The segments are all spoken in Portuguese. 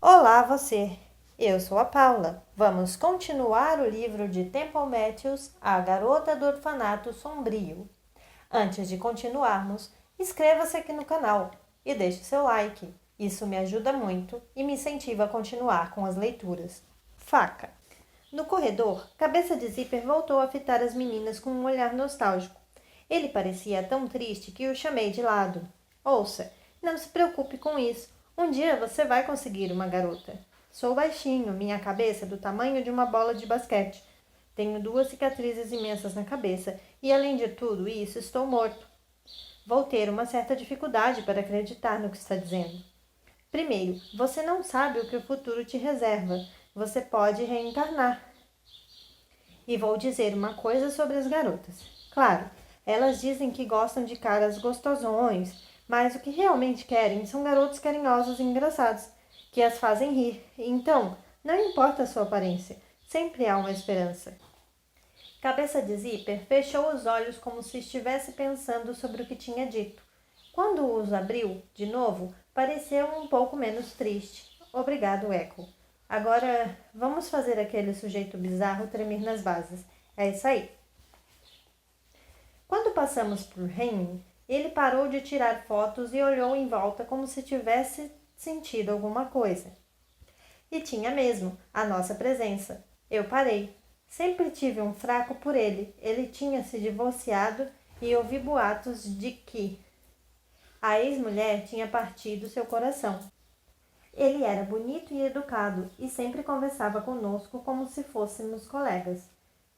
Olá você, eu sou a Paula. Vamos continuar o livro de Temple Matthews, A Garota do Orfanato Sombrio. Antes de continuarmos, inscreva-se aqui no canal e deixe seu like. Isso me ajuda muito e me incentiva a continuar com as leituras. Faca. No corredor, Cabeça de Zíper voltou a fitar as meninas com um olhar nostálgico. Ele parecia tão triste que o chamei de lado. Ouça, não se preocupe com isso. Um dia você vai conseguir uma garota. Sou baixinho, minha cabeça é do tamanho de uma bola de basquete. Tenho 2 cicatrizes imensas na cabeça e, além de tudo isso, estou morto. Vou ter uma certa dificuldade para acreditar no que está dizendo. Primeiro, você não sabe o que o futuro te reserva. Você pode reencarnar. E vou dizer uma coisa sobre as garotas. Claro, elas dizem que gostam de caras gostosões, mas o que realmente querem são garotos carinhosos e engraçados, que as fazem rir. Então, não importa a sua aparência, sempre há uma esperança. Cabeça de Zíper fechou os olhos como se estivesse pensando sobre o que tinha dito. Quando os abriu, de novo, pareceu um pouco menos triste. Obrigado, Echo. Agora, vamos fazer aquele sujeito bizarro tremer nas bases. É isso aí. Quando passamos por Henry, ele parou de tirar fotos e olhou em volta como se tivesse sentido alguma coisa. E tinha mesmo, a nossa presença. Eu parei. Sempre tive um fraco por ele. Ele tinha se divorciado e ouvi boatos de que a ex-mulher tinha partido seu coração. Ele era bonito e educado e sempre conversava conosco como se fôssemos colegas.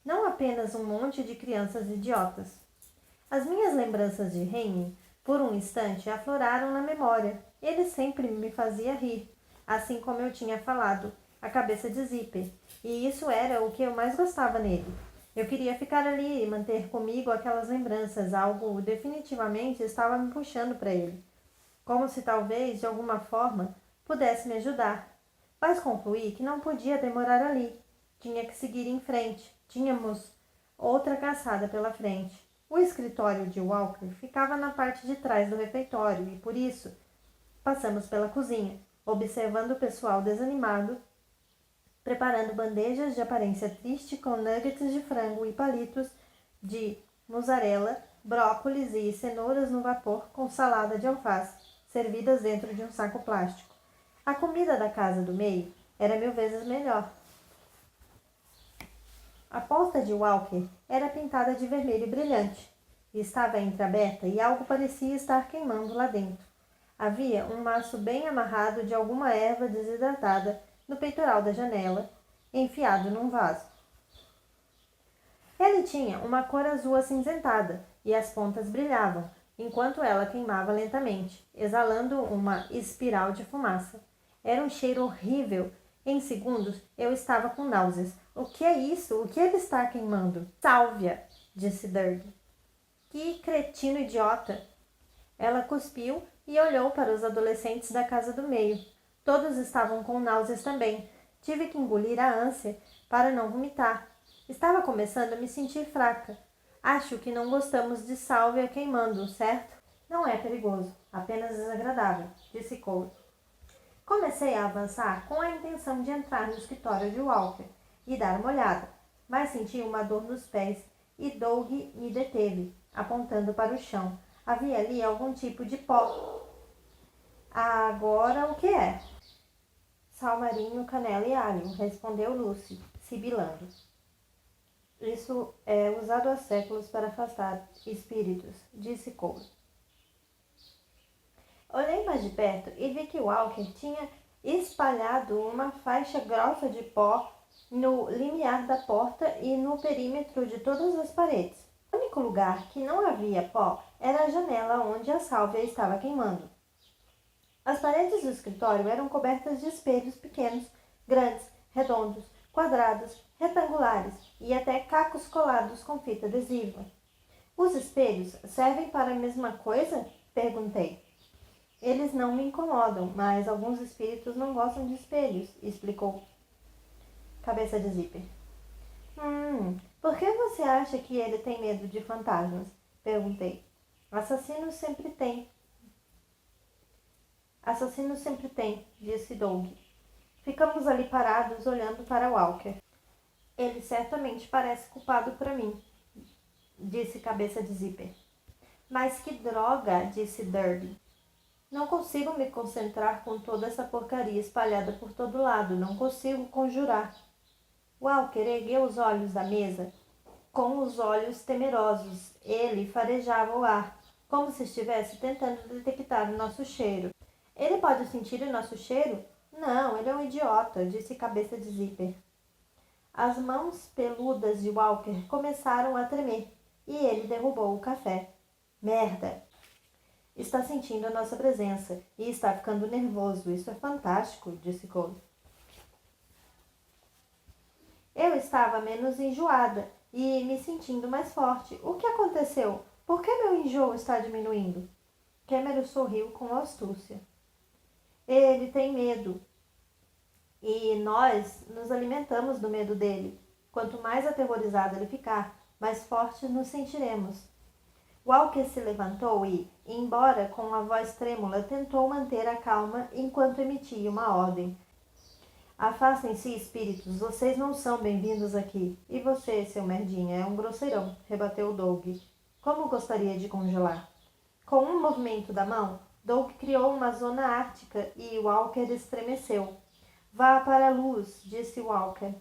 Não apenas um monte de crianças idiotas. As minhas lembranças de Henry, por um instante, afloraram na memória. Ele sempre me fazia rir, assim como eu tinha falado, a Cabeça de Zíper. E isso era o que eu mais gostava nele. Eu queria ficar ali e manter comigo aquelas lembranças. Algo definitivamente estava me puxando para ele. Como se talvez, de alguma forma, pudesse me ajudar. Mas concluí que não podia demorar ali. Tinha que seguir em frente. Tínhamos outra caçada pela frente. O escritório de Walker ficava na parte de trás do refeitório e, por isso, passamos pela cozinha, observando o pessoal desanimado, preparando bandejas de aparência triste com nuggets de frango e palitos de mussarela, brócolis e cenouras no vapor com salada de alface, servidas dentro de um saco plástico. A comida da casa do meio era 1000 vezes melhor. A porta de Walker era pintada de vermelho brilhante. Estava entreaberta e algo parecia estar queimando lá dentro. Havia um maço bem amarrado de alguma erva desidratada no peitoral da janela, enfiado num vaso. Ele tinha uma cor azul acinzentada e as pontas brilhavam, enquanto ela queimava lentamente, exalando uma espiral de fumaça. Era um cheiro horrível. Em segundos, eu estava com náuseas. O que é isso? O que ele está queimando? Sálvia, disse Dirk. Que cretino idiota! Ela cuspiu e olhou para os adolescentes da casa do meio. Todos estavam com náuseas também. Tive que engolir a ânsia para não vomitar. Estava começando a me sentir fraca. Acho que não gostamos de sálvia queimando, certo? Não é perigoso, apenas desagradável, disse Cole. Comecei a avançar com a intenção de entrar no escritório de Walker e dar uma olhada, mas senti uma dor nos pés e Doug me deteve, apontando para o chão. Havia ali algum tipo de pó. Agora o que é? Sal marinho, canela e alho, respondeu Lucy, sibilando. Isso é usado há séculos para afastar espíritos, disse Cole. Olhei mais de perto e vi que Walker tinha espalhado uma faixa grossa de pó no limiar da porta e no perímetro de todas as paredes. O único lugar que não havia pó era a janela onde a sálvia estava queimando. As paredes do escritório eram cobertas de espelhos pequenos, grandes, redondos, quadrados, retangulares e até cacos colados com fita adesiva. Os espelhos servem para a mesma coisa? Perguntei. Eles não me incomodam, mas alguns espíritos não gostam de espelhos, explicou Cabeça de Zíper. Por que você acha que ele tem medo de fantasmas? Perguntei. Assassinos sempre têm, disse Doug. Ficamos ali parados, olhando para Walker. Ele certamente parece culpado por mim, disse Cabeça de Zíper. Mas que droga, disse Derby. Não consigo me concentrar com toda essa porcaria espalhada por todo lado. Não consigo conjurar. Walker ergueu os olhos da mesa com os olhos temerosos. Ele farejava o ar, como se estivesse tentando detectar o nosso cheiro. Ele pode sentir o nosso cheiro? Não, ele é um idiota, disse Cabeça de Zíper. As mãos peludas de Walker começaram a tremer e ele derrubou o café. Merda! Está sentindo a nossa presença e está ficando nervoso. Isso é fantástico, disse Cole. Eu estava menos enjoada e me sentindo mais forte. O que aconteceu? Por que meu enjoo está diminuindo? Cameron sorriu com astúcia. Ele tem medo. E nós nos alimentamos do medo dele. Quanto mais aterrorizado ele ficar, mais fortes nos sentiremos. Walker se levantou e, embora com a voz trêmula, tentou manter a calma enquanto emitia uma ordem. Afastem-se, espíritos, vocês não são bem-vindos aqui. E você, seu merdinha, é um grosseirão, rebateu Doug. Como gostaria de congelar? Com um movimento da mão, Doug criou uma zona ártica e Walker estremeceu. Vá para a luz, disse Walker.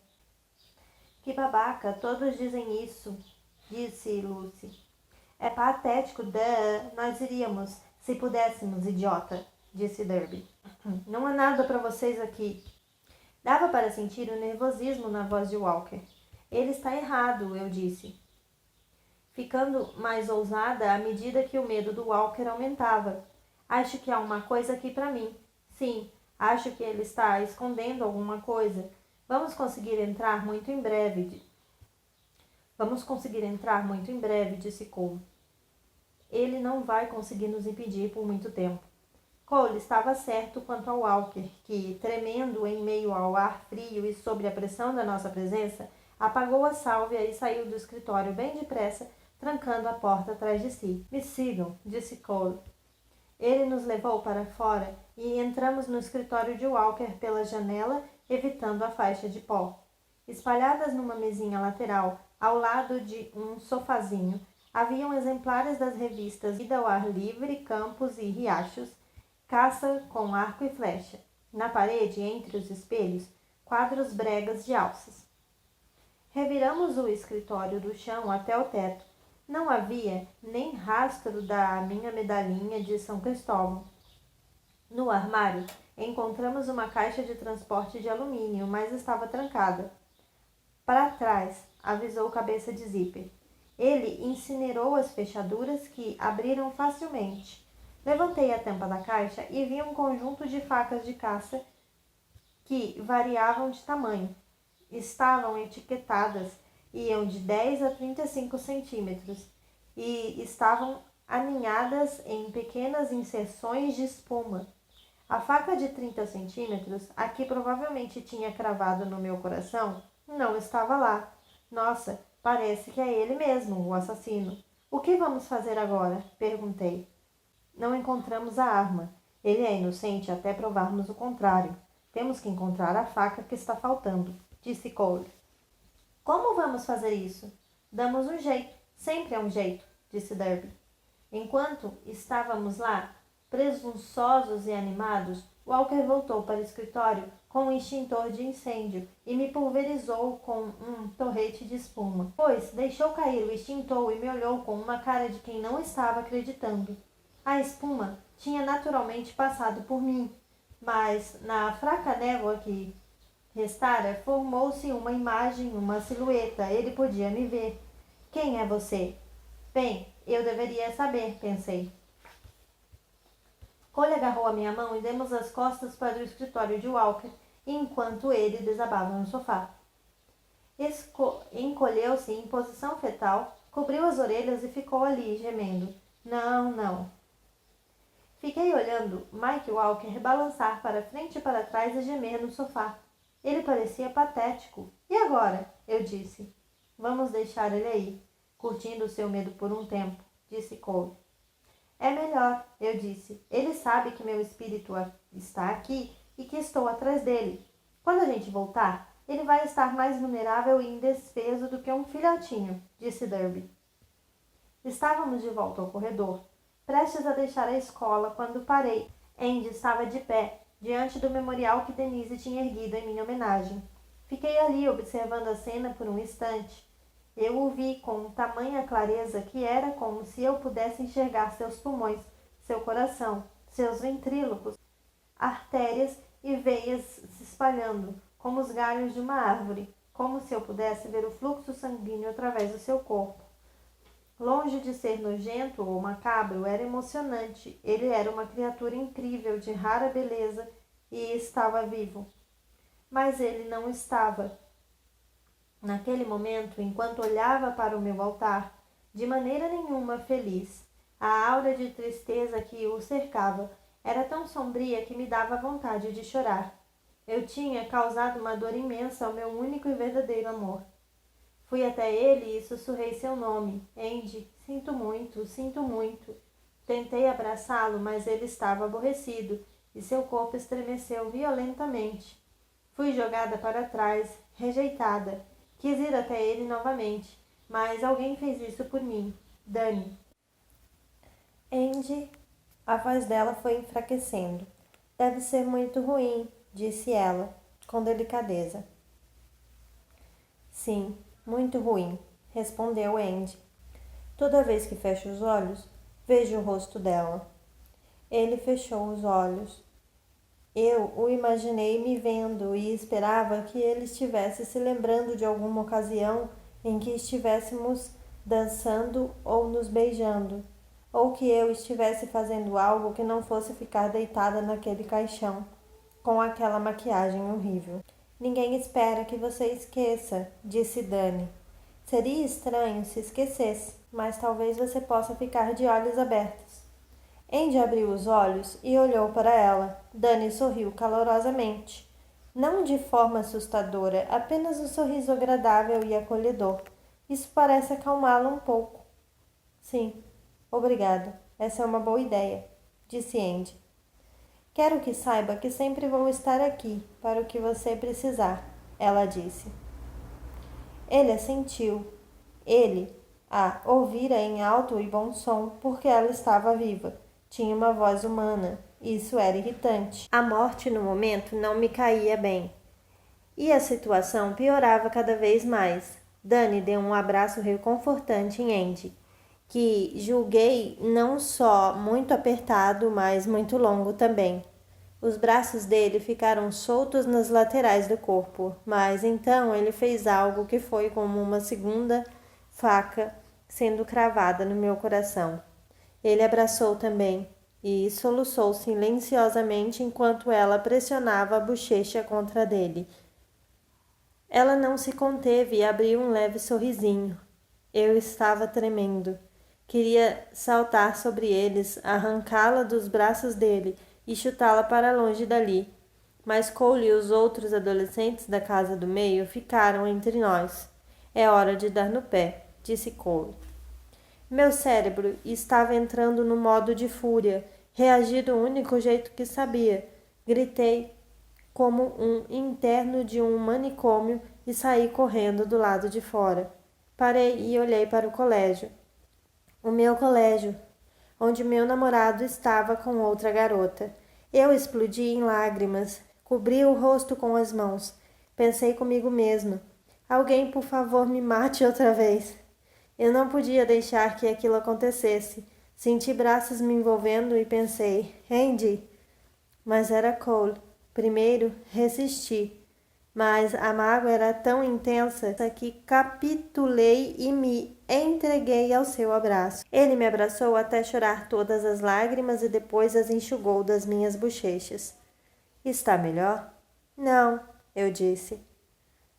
Que babaca, todos dizem isso, disse Lucy. É patético, nós iríamos, se pudéssemos, idiota, disse Derby. Não há nada para vocês aqui. Dava para sentir o nervosismo na voz de Walker. Ele está errado, eu disse, ficando mais ousada à medida que o medo do Walker aumentava. Acho que há uma coisa aqui para mim. Sim, acho que ele está escondendo alguma coisa. Vamos conseguir entrar muito em breve, disse Cole. Ele não vai conseguir nos impedir por muito tempo. Cole estava certo quanto ao Walker, que, tremendo em meio ao ar frio e sob a pressão da nossa presença, apagou a sálvia e saiu do escritório bem depressa, trancando a porta atrás de si. Me sigam, disse Cole. Ele nos levou para fora e entramos no escritório de Walker pela janela, evitando a faixa de pó. Espalhadas numa mesinha lateral, ao lado de um sofazinho, haviam exemplares das revistas Vida ao Ar Livre, Campos e Riachos, Caça com Arco e Flecha. Na parede, entre os espelhos, quadros bregas de alças. Reviramos o escritório do chão até o teto. Não havia nem rastro da minha medalhinha de São Cristóvão. No armário, encontramos uma caixa de transporte de alumínio, mas estava trancada. Para trás, avisou Cabeça de Zíper. Ele incinerou as fechaduras que abriram facilmente. Levantei a tampa da caixa e vi um conjunto de facas de caça que variavam de tamanho. Estavam etiquetadas, iam de 10 a 35 centímetros e estavam aninhadas em pequenas inserções de espuma. A faca de 30 centímetros, a que provavelmente tinha cravado no meu coração, não estava lá. Nossa, parece que é ele mesmo, o assassino. O que vamos fazer agora? Perguntei. Não encontramos a arma. Ele é inocente até provarmos o contrário. Temos que encontrar a faca que está faltando, disse Cole. Como vamos fazer isso? Damos um jeito. Sempre é um jeito, disse Derby. Enquanto estávamos lá, presunçosos e animados, Walker voltou para o escritório com um extintor de incêndio e me pulverizou com um torrete de espuma. Depois deixou cair o extintor e me olhou com uma cara de quem não estava acreditando. A espuma tinha naturalmente passado por mim, mas na fraca névoa que restara, formou-se uma imagem, uma silhueta. Ele podia me ver. Quem é você? Bem, eu deveria saber, pensei. Cole agarrou a minha mão e demos as costas para o escritório de Walker, enquanto ele desabava no sofá. Encolheu-se em posição fetal, cobriu as orelhas e ficou ali, gemendo. Não, não. Fiquei olhando Mike Walker balançar para frente e para trás e gemer no sofá. Ele parecia patético. E agora? Eu disse. Vamos deixar ele aí, curtindo o seu medo por um tempo, disse Cole. É melhor, eu disse. Ele sabe que meu espírito está aqui e que estou atrás dele. Quando a gente voltar, ele vai estar mais vulnerável e indefeso do que um filhotinho, disse Derby. Estávamos de volta ao corredor, prestes a deixar a escola, quando parei. Andy estava de pé, diante do memorial que Denise tinha erguido em minha homenagem. Fiquei ali observando a cena por um instante. Eu o vi com tamanha clareza que era como se eu pudesse enxergar seus pulmões, seu coração, seus ventrílocos, artérias e veias se espalhando, como os galhos de uma árvore, como se eu pudesse ver o fluxo sanguíneo através do seu corpo. Longe de ser nojento ou macabro, era emocionante. Ele era uma criatura incrível, de rara beleza, e estava vivo. Mas ele não estava. Naquele momento, enquanto olhava para o meu altar, de maneira nenhuma feliz. A aura de tristeza que o cercava era tão sombria que me dava vontade de chorar. Eu tinha causado uma dor imensa ao meu único e verdadeiro amor. Fui até ele e sussurrei seu nome. Andy, sinto muito, sinto muito. Tentei abraçá-lo, mas ele estava aborrecido e seu corpo estremeceu violentamente. Fui jogada para trás, rejeitada. Quis ir até ele novamente, mas alguém fez isso por mim. Dani. Andy, a voz dela foi enfraquecendo. Deve ser muito ruim, disse ela, com delicadeza. Sim, muito ruim, respondeu Andy. Toda vez que fecho os olhos, vejo o rosto dela. Ele fechou os olhos. Eu o imaginei me vendo e esperava que ele estivesse se lembrando de alguma ocasião em que estivéssemos dançando ou nos beijando, ou que eu estivesse fazendo algo que não fosse ficar deitada naquele caixão, com aquela maquiagem horrível. Ninguém espera que você esqueça, disse Dani. Seria estranho se esquecesse, mas talvez você possa ficar de olhos abertos. Andy abriu os olhos e olhou para ela. Dani sorriu calorosamente. Não de forma assustadora, apenas um sorriso agradável e acolhedor. Isso parece acalmá-la um pouco. Sim, obrigado. Essa é uma boa ideia, disse Andy. Quero que saiba que sempre vou estar aqui para o que você precisar, ela disse. Ele assentiu. Ele a ouvira em alto e bom som porque ela estava viva. Tinha uma voz humana. Isso era irritante. A morte no momento não me caía bem. E a situação piorava cada vez mais. Dani deu um abraço reconfortante em Andy, que julguei não só muito apertado, mas muito longo também. Os braços dele ficaram soltos nas laterais do corpo, mas então ele fez algo que foi como uma segunda faca sendo cravada no meu coração. Ele abraçou também e soluçou silenciosamente enquanto ela pressionava a bochecha contra dele. Ela não se conteve e abriu um leve sorrisinho. Eu estava tremendo. Queria saltar sobre eles, arrancá-la dos braços dele e chutá-la para longe dali. Mas Cole e os outros adolescentes da casa do meio ficaram entre nós. É hora de dar no pé, disse Cole. Meu cérebro estava entrando no modo de fúria. Reagi do único jeito que sabia. Gritei como um interno de um manicômio e saí correndo do lado de fora. Parei e olhei para o colégio. O meu colégio, onde meu namorado estava com outra garota. Eu explodi em lágrimas, cobri o rosto com as mãos. Pensei comigo mesma, alguém por favor me mate outra vez. Eu não podia deixar que aquilo acontecesse. Senti braços me envolvendo e pensei, Andy. Mas era Cole. Primeiro, resisti. Mas a mágoa era tão intensa que capitulei e me entreguei ao seu abraço. Ele me abraçou até chorar todas as lágrimas e depois as enxugou das minhas bochechas. Está melhor? Não, eu disse.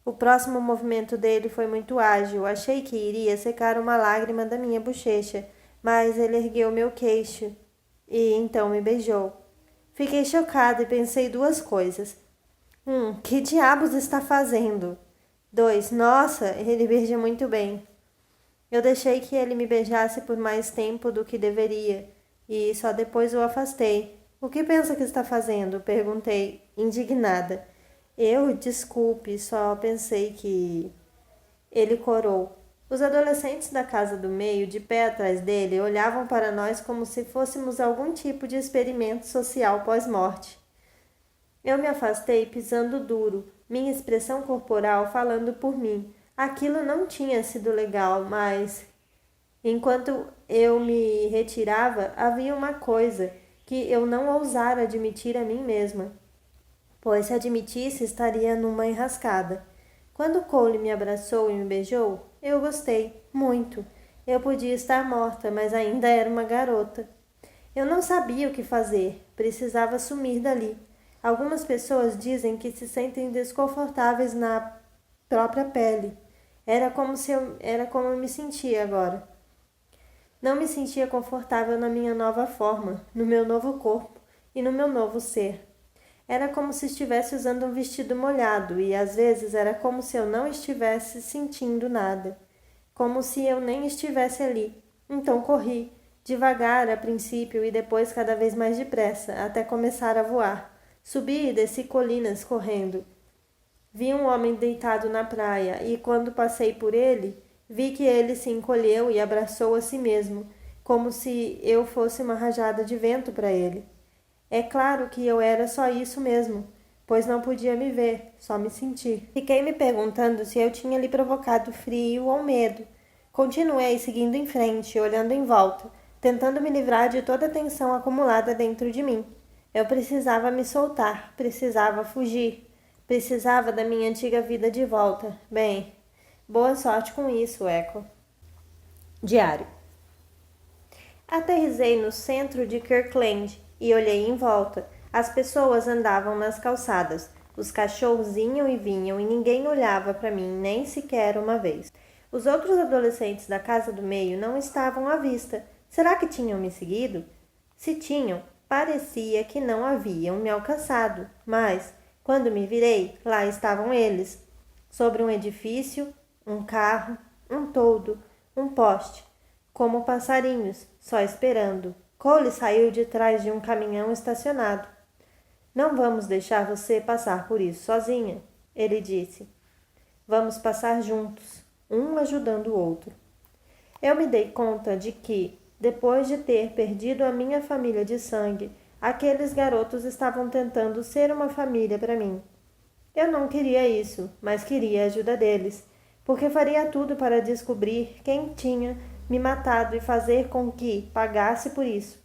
O próximo movimento dele foi muito ágil. Achei que iria secar uma lágrima da minha bochecha, mas ele ergueu meu queixo e então me beijou. Fiquei chocada e pensei duas coisas. 1. Que diabos está fazendo? 2. Nossa, ele beija muito bem. Eu deixei que ele me beijasse por mais tempo do que deveria, e só depois o afastei. O que pensa que está fazendo? Perguntei, indignada. Desculpe, só pensei que... Ele corou. Os adolescentes da casa do meio, de pé atrás dele, olhavam para nós como se fôssemos algum tipo de experimento social pós-morte. Eu me afastei pisando duro, minha expressão corporal falando por mim. Aquilo não tinha sido legal, mas... Enquanto eu me retirava, havia uma coisa que eu não ousara admitir a mim mesma, pois se admitisse estaria numa enrascada. Quando Cole me abraçou e me beijou, eu gostei, muito. Eu podia estar morta, mas ainda era uma garota. Eu não sabia o que fazer, precisava sumir dali. Algumas pessoas dizem que se sentem desconfortáveis na própria pele. Era como eu me sentia agora. Não me sentia confortável na minha nova forma, no meu novo corpo e no meu novo ser. Era como se estivesse usando um vestido molhado e às vezes era como se eu não estivesse sentindo nada, como se eu nem estivesse ali. Então corri, devagar a princípio e depois cada vez mais depressa, até começar a voar. Subi e desci colinas correndo. Vi um homem deitado na praia e quando passei por ele, vi que ele se encolheu e abraçou a si mesmo, como se eu fosse uma rajada de vento para ele. É claro que eu era só isso mesmo, pois não podia me ver, só me sentir. Fiquei me perguntando se eu tinha lhe provocado frio ou medo. Continuei seguindo em frente, olhando em volta, tentando me livrar de toda a tensão acumulada dentro de mim. Eu precisava me soltar, precisava fugir, precisava da minha antiga vida de volta. Bem, boa sorte com isso, Echo. Diário. Aterrissei no centro de Kirkland e olhei em volta. As pessoas andavam nas calçadas. Os cachorros iam e vinham e ninguém olhava para mim, nem sequer uma vez. Os outros adolescentes da casa do meio não estavam à vista. Será que tinham me seguido? Se tinham, parecia que não haviam me alcançado. Mas, quando me virei, lá estavam eles. Sobre um edifício, um carro, um toldo, um poste. Como passarinhos, só esperando. Cole saiu de trás de um caminhão estacionado. Não vamos deixar você passar por isso sozinha, ele disse. Vamos passar juntos, um ajudando o outro. Eu me dei conta de que, depois de ter perdido a minha família de sangue, aqueles garotos estavam tentando ser uma família para mim. Eu não queria isso, mas queria a ajuda deles, porque faria tudo para descobrir quem tinha me matado e fazer com que pagasse por isso.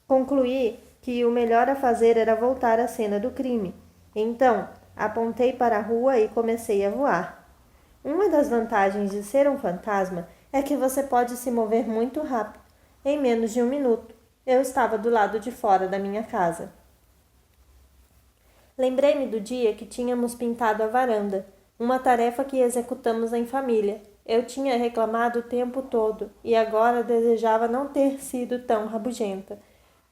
Concluí que o melhor a fazer era voltar à cena do crime. Então, apontei para a rua e comecei a voar. Uma das vantagens de ser um fantasma é que você pode se mover muito rápido. Em menos de 1 minuto, eu estava do lado de fora da minha casa. Lembrei-me do dia que tínhamos pintado a varanda, uma tarefa que executamos em família. Eu tinha reclamado o tempo todo e agora desejava não ter sido tão rabugenta.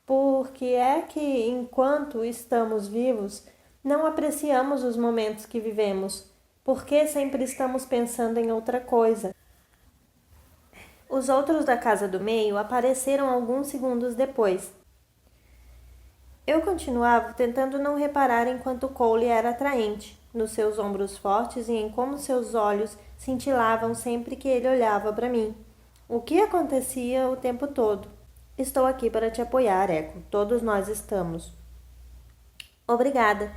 Porque é que, enquanto estamos vivos, não apreciamos os momentos que vivemos, porque sempre estamos pensando em outra coisa. Os outros da casa do meio apareceram alguns segundos depois. Eu continuava tentando não reparar enquanto Cole era atraente, nos seus ombros fortes e em como seus olhos cintilavam sempre que ele olhava para mim. O que acontecia o tempo todo? Estou aqui para te apoiar, Echo. Todos nós estamos. Obrigada.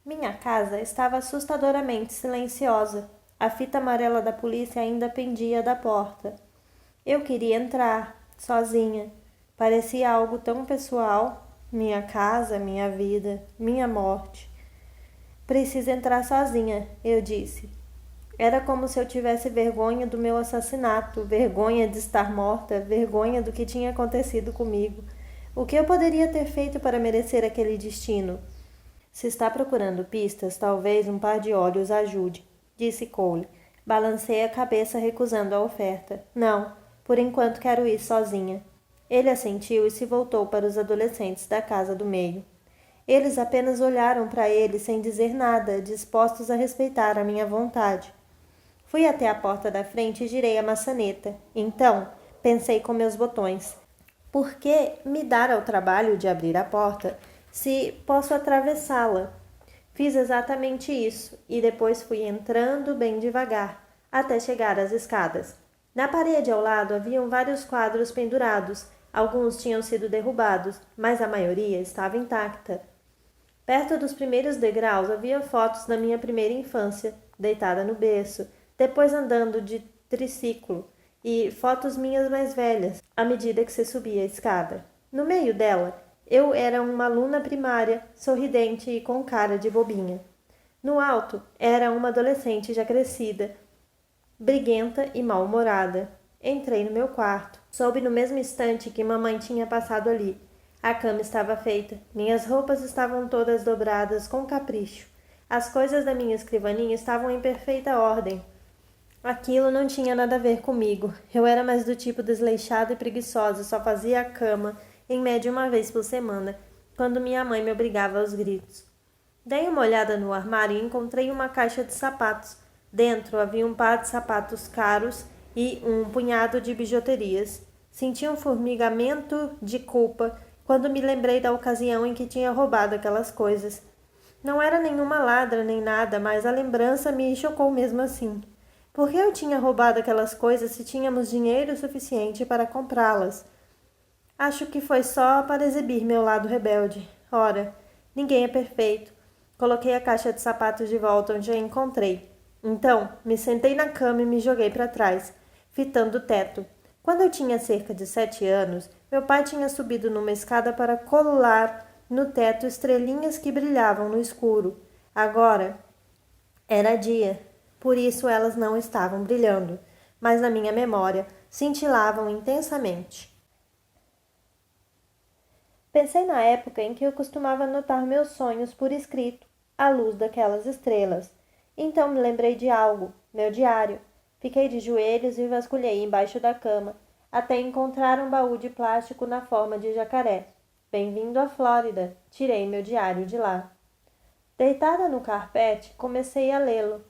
Minha casa estava assustadoramente silenciosa. A fita amarela da polícia ainda pendia da porta. Eu queria entrar, sozinha. Parecia algo tão pessoal. Minha casa, minha vida, minha morte. Preciso entrar sozinha, eu disse. Era como se eu tivesse vergonha do meu assassinato, vergonha de estar morta, vergonha do que tinha acontecido comigo. O que eu poderia ter feito para merecer aquele destino? Se está procurando pistas, talvez um par de olhos ajude, disse Cole. Balancei a cabeça recusando a oferta. Não, por enquanto quero ir sozinha. Ele assentiu e se voltou para os adolescentes da casa do meio. Eles apenas olharam para ele sem dizer nada, dispostos a respeitar a minha vontade. Fui até a porta da frente e girei a maçaneta. Então, pensei com meus botões. Por que me dar ao trabalho de abrir a porta se posso atravessá-la? Fiz exatamente isso e depois fui entrando bem devagar, até chegar às escadas. Na parede ao lado haviam vários quadros pendurados. Alguns tinham sido derrubados, mas a maioria estava intacta. Perto dos primeiros degraus havia fotos da minha primeira infância, deitada no berço, depois andando de triciclo, e fotos minhas mais velhas, à medida que se subia a escada. No meio dela, eu era uma aluna primária, sorridente e com cara de bobinha. No alto, era uma adolescente já crescida, briguenta e mal-humorada. Entrei no meu quarto. Soube no mesmo instante que mamãe tinha passado ali. A cama estava feita. Minhas roupas estavam todas dobradas com capricho. As coisas da minha escrivaninha estavam em perfeita ordem. Aquilo não tinha nada a ver comigo. Eu era mais do tipo desleixada e preguiçosa, só fazia a cama, em média uma vez por semana, quando minha mãe me obrigava aos gritos. Dei uma olhada no armário e encontrei uma caixa de sapatos. Dentro havia um par de sapatos caros e um punhado de bijuterias. Senti um formigamento de culpa quando me lembrei da ocasião em que tinha roubado aquelas coisas. Não era nenhuma ladra nem nada, mas a lembrança me chocou mesmo assim. Por que eu tinha roubado aquelas coisas se tínhamos dinheiro suficiente para comprá-las? Acho que foi só para exibir meu lado rebelde. Ora, ninguém é perfeito. Coloquei a caixa de sapatos de volta onde a encontrei. Então, me sentei na cama e me joguei para trás, fitando o teto. Quando eu tinha cerca de 7 anos, meu pai tinha subido numa escada para colar no teto estrelinhas que brilhavam no escuro. Agora era dia, por isso elas não estavam brilhando, mas na minha memória cintilavam intensamente. Pensei na época em que eu costumava anotar meus sonhos por escrito, à luz daquelas estrelas. Então me lembrei de algo, meu diário. Fiquei de joelhos e vasculhei embaixo da cama, até encontrar um baú de plástico na forma de jacaré. Bem-vindo à Flórida. Tirei meu diário de lá. Deitada no carpete, comecei a lê-lo.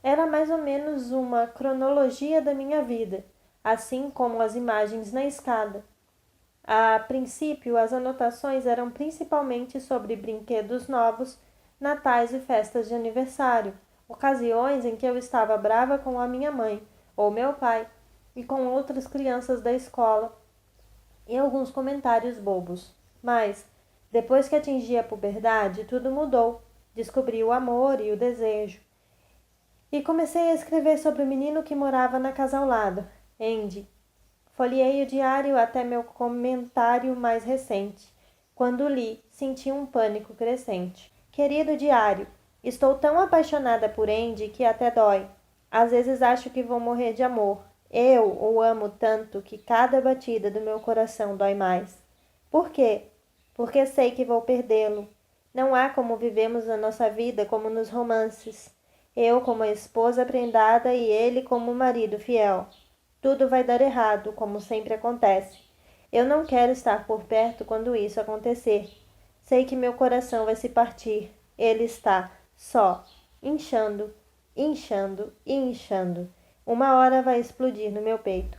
Era mais ou menos uma cronologia da minha vida, assim como as imagens na escada. A princípio, as anotações eram principalmente sobre brinquedos novos, natais e festas de aniversário, ocasiões em que eu estava brava com a minha mãe ou meu pai e com outras crianças da escola e alguns comentários bobos. Mas, depois que atingi a puberdade, tudo mudou. Descobri o amor e o desejo. E comecei a escrever sobre o menino que morava na casa ao lado, Andy. Folheei o diário até meu comentário mais recente. Quando li, senti um pânico crescente. Querido diário, estou tão apaixonada por Andy que até dói. Às vezes acho que vou morrer de amor. Eu o amo tanto que cada batida do meu coração dói mais. Por quê? Porque sei que vou perdê-lo. Não há como vivemos a nossa vida como nos romances. Eu como a esposa prendada e ele como o marido fiel. Tudo vai dar errado, como sempre acontece. Eu não quero estar por perto quando isso acontecer. Sei que meu coração vai se partir. Ele está só, inchando, inchando e inchando. Uma hora vai explodir no meu peito.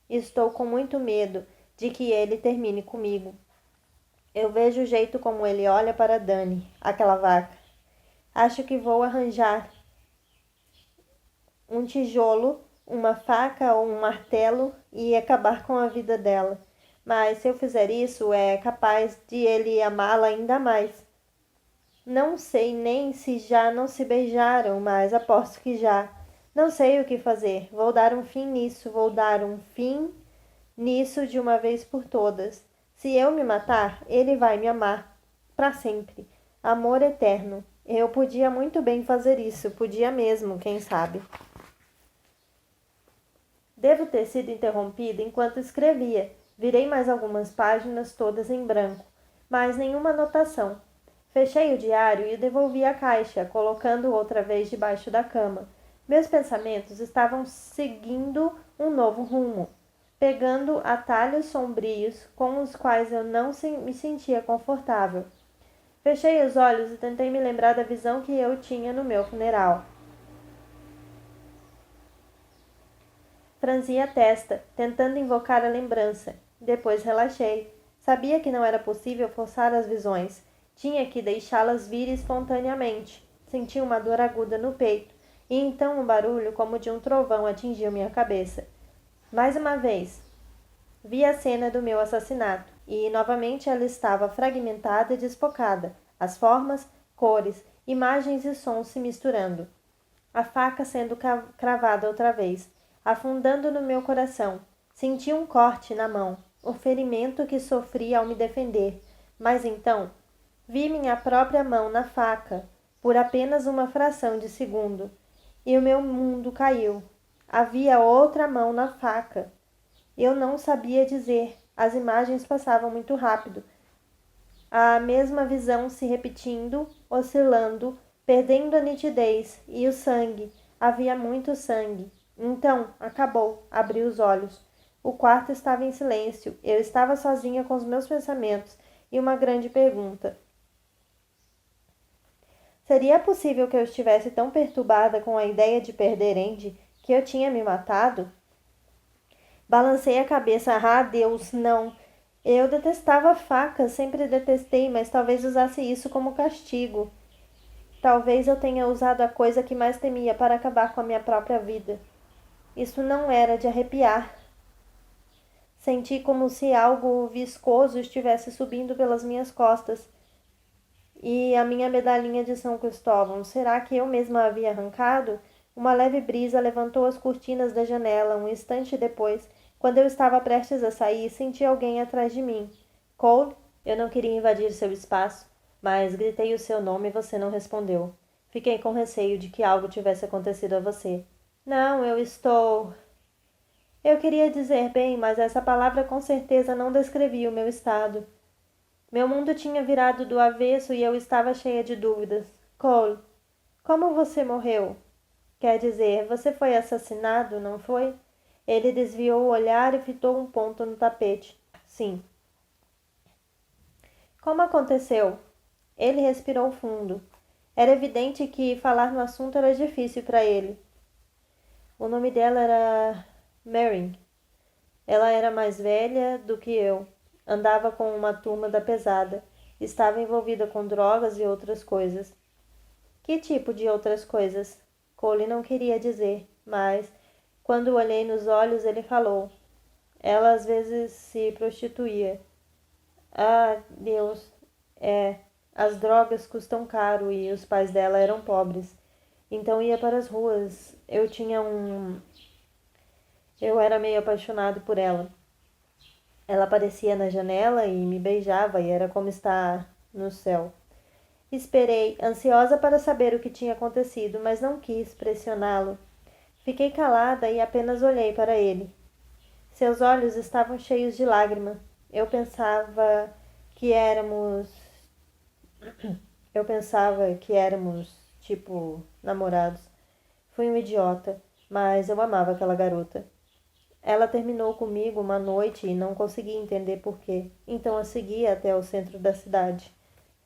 Estou com muito medo de que ele termine comigo. Eu vejo o jeito como ele olha para Dani, aquela vaca. Acho que vou arranjar um tijolo, uma faca ou um martelo e acabar com a vida dela. Mas se eu fizer isso, é capaz de ele amá-la ainda mais. Não sei nem se já não se beijaram, mas aposto que já. Não sei o que fazer. Vou dar um fim nisso, vou dar um fim nisso de uma vez por todas. Se eu me matar, ele vai me amar para sempre. Amor eterno. Eu podia muito bem fazer isso, podia mesmo, quem sabe. Devo ter sido interrompida enquanto escrevia. Virei mais algumas páginas, todas em branco, mas nenhuma anotação. Fechei o diário e o devolvi à caixa, colocando-o outra vez debaixo da cama. Meus pensamentos estavam seguindo um novo rumo, pegando atalhos sombrios com os quais eu não me sentia confortável. Fechei os olhos e tentei me lembrar da visão que eu tinha no meu funeral. Franzi a testa, tentando invocar a lembrança. Depois relaxei. Sabia que não era possível forçar as visões. Tinha que deixá-las vir espontaneamente. Senti uma dor aguda no peito, e então um barulho como de um trovão atingiu minha cabeça. Mais uma vez, vi a cena do meu assassinato, e novamente ela estava fragmentada e desfocada, as formas, cores, imagens e sons se misturando. A faca sendo cravada outra vez, afundando no meu coração. Senti um corte na mão, o ferimento que sofri ao me defender, mas então vi minha própria mão na faca, por apenas uma fração de segundo, e o meu mundo caiu. Havia outra mão na faca. Eu não sabia dizer. As imagens passavam muito rápido. A mesma visão se repetindo, oscilando, perdendo a nitidez. E o sangue. Havia muito sangue. Então, acabou. Abri os olhos. O quarto estava em silêncio. Eu estava sozinha com os meus pensamentos e uma grande pergunta. Seria possível que eu estivesse tão perturbada com a ideia de perder Andy que eu tinha me matado? Balancei a cabeça. Ah, Deus, não. Eu detestava facas, sempre detestei, mas talvez usasse isso como castigo. Talvez eu tenha usado a coisa que mais temia para acabar com a minha própria vida. Isso não era de arrepiar. Senti como se algo viscoso estivesse subindo pelas minhas costas. E a minha medalhinha de São Cristóvão, será que eu mesma a havia arrancado? Uma leve brisa levantou as cortinas da janela. Um instante depois, quando eu estava prestes a sair, senti alguém atrás de mim. Cole, eu não queria invadir seu espaço, mas gritei o seu nome e você não respondeu. Fiquei com receio de que algo tivesse acontecido a você. Não, eu estou... Eu queria dizer bem, mas essa palavra com certeza não descrevia o meu estado. Meu mundo tinha virado do avesso e eu estava cheia de dúvidas. Cole, como você morreu? Quer dizer, você foi assassinado, não foi? Ele desviou o olhar e fitou um ponto no tapete. Sim. Como aconteceu? Ele respirou fundo. Era evidente que falar no assunto era difícil para ele. O nome dela era Marin. Ela era mais velha do que eu. Andava com uma turma da pesada. Estava envolvida com drogas e outras coisas. Que tipo de outras coisas? Cole não queria dizer, mas, quando olhei nos olhos, ele falou. Ela às vezes se prostituía. Ah, Deus, as drogas custam caro e os pais dela eram pobres. Então ia para as ruas. Eu era meio apaixonado por ela. Ela aparecia na janela e me beijava e era como estar no céu. Esperei, ansiosa para saber o que tinha acontecido, mas não quis pressioná-lo. Fiquei calada e apenas olhei para ele. Seus olhos estavam cheios de lágrima. Eu pensava que éramos, tipo, namorados. Fui um idiota, mas eu amava aquela garota. Ela terminou comigo uma noite e não consegui entender por quê. Então a segui até o centro da cidade.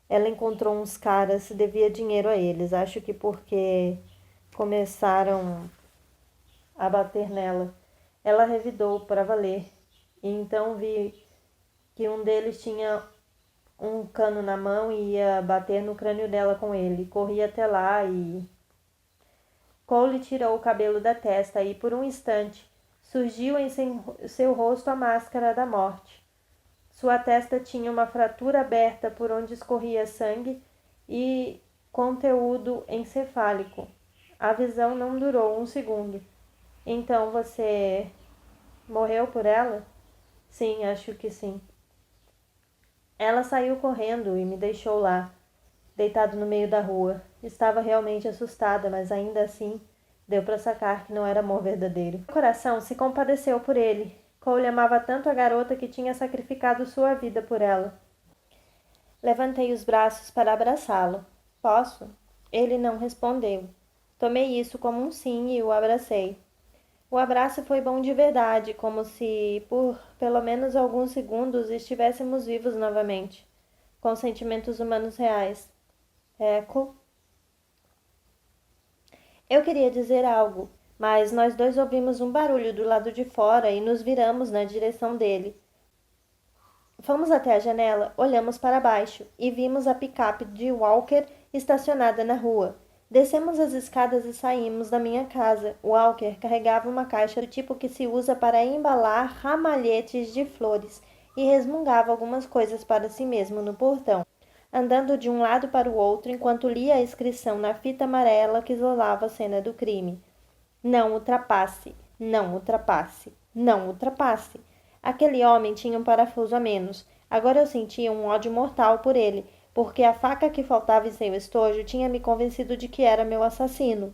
Ela encontrou uns caras, devia dinheiro a eles. Acho que porque começaram a bater nela. Ela revidou para valer. E então vi que um deles tinha um cano na mão e ia bater no crânio dela com ele. Corri até lá e... Cole tirou o cabelo da testa e, por um instante, surgiu em seu rosto a máscara da morte. Sua testa tinha uma fratura aberta por onde escorria sangue e conteúdo encefálico. A visão não durou um segundo. Então você morreu por ela? Sim, acho que sim. Ela saiu correndo e me deixou lá, deitado no meio da rua. Estava realmente assustada, mas ainda assim deu para sacar que não era amor verdadeiro. Meu coração se compadeceu por ele. Cole amava tanto a garota que tinha sacrificado sua vida por ela. Levantei os braços para abraçá-lo. Posso? Ele não respondeu. Tomei isso como um sim e o abracei. O abraço foi bom de verdade, como se, por pelo menos alguns segundos, estivéssemos vivos novamente, com sentimentos humanos reais. Eco. Eu queria dizer algo, mas nós dois ouvimos um barulho do lado de fora e nos viramos na direção dele. Fomos até a janela, olhamos para baixo e vimos a picape de Walker estacionada na rua. Descemos as escadas e saímos da minha casa. Walker carregava uma caixa do tipo que se usa para embalar ramalhetes de flores e resmungava algumas coisas para si mesmo no portão, andando de um lado para o outro enquanto lia a inscrição na fita amarela que isolava a cena do crime. Não ultrapasse, não ultrapasse, não ultrapasse. Aquele homem tinha um parafuso a menos. Agora eu sentia um ódio mortal por ele, porque a faca que faltava em seu estojo tinha me convencido de que era meu assassino.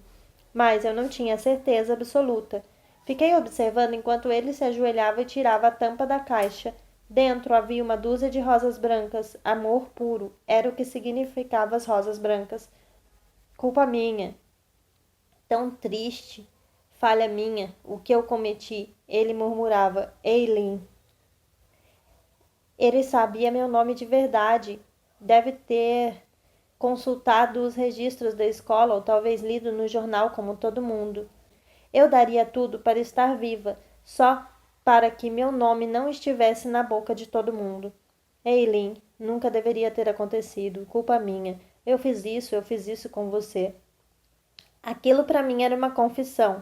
Mas eu não tinha certeza absoluta. Fiquei observando enquanto ele se ajoelhava e tirava a tampa da caixa. Dentro havia uma dúzia de rosas brancas. Amor puro. Era o que significava as rosas brancas. Culpa minha. Tão triste. Falha minha. O que eu cometi? Ele murmurava. Eileen. Ele sabia meu nome de verdade. Deve ter consultado os registros da escola ou talvez lido no jornal como todo mundo. Eu daria tudo para estar viva, só para que meu nome não estivesse na boca de todo mundo. Eileen, nunca deveria ter acontecido. Culpa minha. Eu fiz isso com você. Aquilo para mim era uma confissão.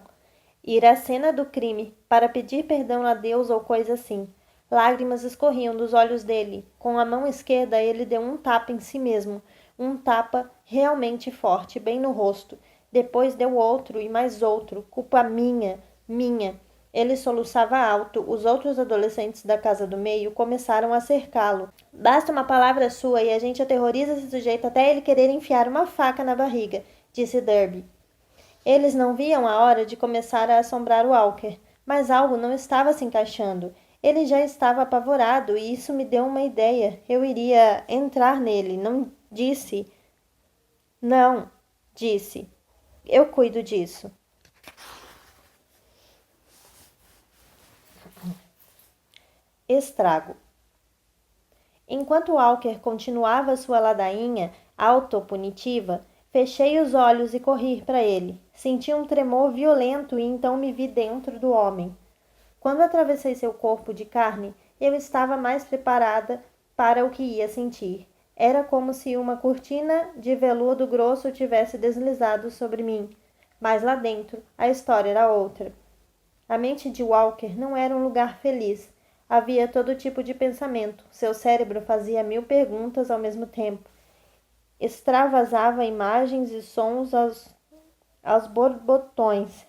Ir à cena do crime para pedir perdão a Deus ou coisa assim. Lágrimas escorriam dos olhos dele. Com a mão esquerda, ele deu um tapa em si mesmo. Um tapa realmente forte, bem no rosto. Depois deu outro e mais outro. Culpa minha, minha. Ele soluçava alto. Os outros adolescentes da casa do meio começaram a cercá-lo. Basta uma palavra sua e a gente aterroriza esse sujeito até ele querer enfiar uma faca na barriga, disse Derby. Eles não viam a hora de começar a assombrar Walker, mas algo não estava se encaixando. Ele já estava apavorado e isso me deu uma ideia. Eu iria entrar nele, não disse. Não, disse. Eu cuido disso. Estrago. Enquanto Walker continuava sua ladainha autopunitiva, fechei os olhos e corri para ele. Senti um tremor violento e então me vi dentro do homem. Quando atravessei seu corpo de carne, eu estava mais preparada para o que ia sentir. Era como se uma cortina de veludo grosso tivesse deslizado sobre mim. Mas lá dentro, a história era outra. A mente de Walker não era um lugar feliz. Havia todo tipo de pensamento. Seu cérebro fazia 1000 perguntas ao mesmo tempo. Extravasava imagens e sons aos borbotões.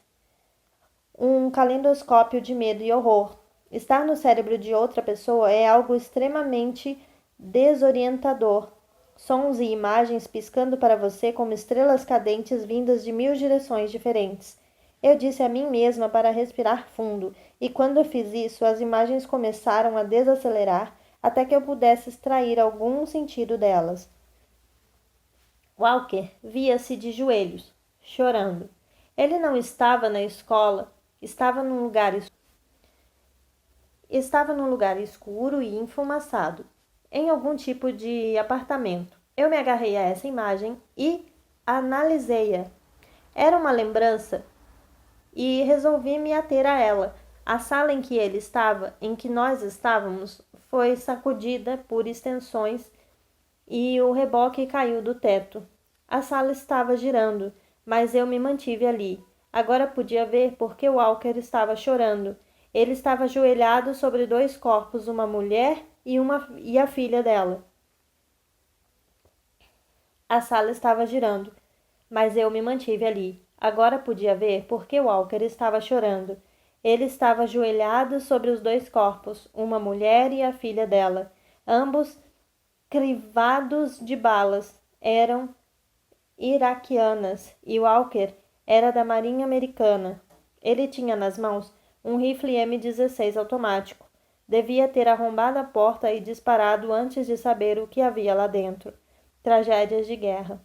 Um calendoscópio de medo e horror. Estar no cérebro de outra pessoa é algo extremamente desorientador. Sons e imagens piscando para você como estrelas cadentes vindas de 1000 direções diferentes. Eu disse a mim mesma para respirar fundo, e quando eu fiz isso, as imagens começaram a desacelerar até que eu pudesse extrair algum sentido delas. Walker via-se de joelhos, chorando. Ele não estava na escola. Estava num lugar escuro e enfumaçado, em algum tipo de apartamento. Eu me agarrei a essa imagem e analisei-a. Era uma lembrança e resolvi me ater a ela. A sala em que ele estava, em que nós estávamos, foi sacudida por extensões e o reboque caiu do teto. A sala estava girando, mas eu me mantive ali. Agora podia ver por que Walker estava chorando. Ele estava ajoelhado sobre 2 corpos, uma mulher e a filha dela. A sala estava girando, mas eu me mantive ali. Agora podia ver por que Walker estava chorando. Ele estava ajoelhado sobre os 2 corpos, uma mulher e a filha dela, ambos crivados de balas. Eram iraquianas e Walker era da Marinha Americana. Ele tinha nas mãos um rifle M16 automático. Devia ter arrombado a porta e disparado antes de saber o que havia lá dentro. Tragédias de guerra.